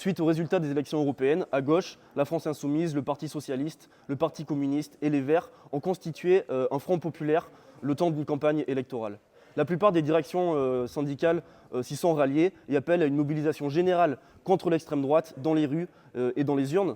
Suite aux résultats des élections européennes, à gauche, la France Insoumise, le Parti Socialiste, le Parti Communiste et les Verts ont constitué un front populaire le temps d'une campagne électorale. La plupart des directions syndicales s'y sont ralliées et appellent à une mobilisation générale contre l'extrême droite dans les rues et dans les urnes.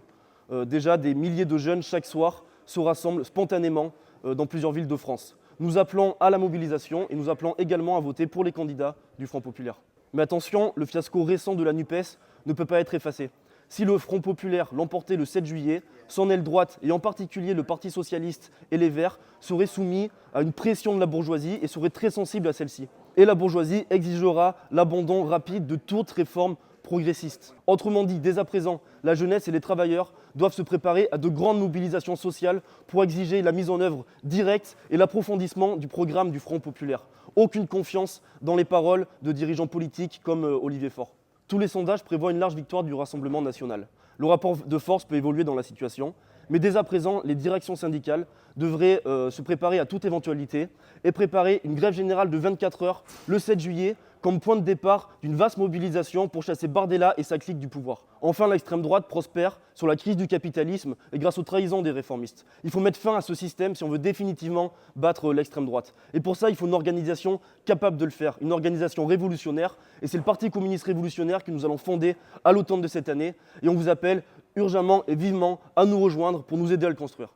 Déjà, des milliers de jeunes chaque soir se rassemblent spontanément dans plusieurs villes de France. Nous appelons à la mobilisation et nous appelons également à voter pour les candidats du Front populaire. Mais attention, le fiasco récent de la NUPES ne peut pas être effacé. Si le Front populaire l'emportait le 7 juillet, son aile droite, et en particulier le Parti socialiste et les Verts, seraient soumis à une pression de la bourgeoisie et seraient très sensibles à celle-ci. Et la bourgeoisie exigera l'abandon rapide de toute réforme progressiste. Autrement dit, dès à présent, la jeunesse et les travailleurs doivent se préparer à de grandes mobilisations sociales pour exiger la mise en œuvre directe et l'approfondissement du programme du Front populaire. Aucune confiance dans les paroles de dirigeants politiques comme Olivier Faure. Tous les sondages prévoient une large victoire du Rassemblement national. Le rapport de force peut évoluer dans la situation, mais dès à présent, les directions syndicales devraient se préparer à toute éventualité et préparer une grève générale de 24 heures le 7 juillet comme point de départ d'une vaste mobilisation pour chasser Bardella et sa clique du pouvoir. Enfin, l'extrême droite prospère sur la crise du capitalisme et grâce aux trahisons des réformistes. Il faut mettre fin à ce système si on veut définitivement battre l'extrême droite. Et pour ça, il faut une organisation capable de le faire, une organisation révolutionnaire. Et c'est le Parti communiste révolutionnaire que nous allons fonder à l'automne de cette année. Et on vous appelle urgemment et vivement à nous rejoindre pour nous aider à le construire.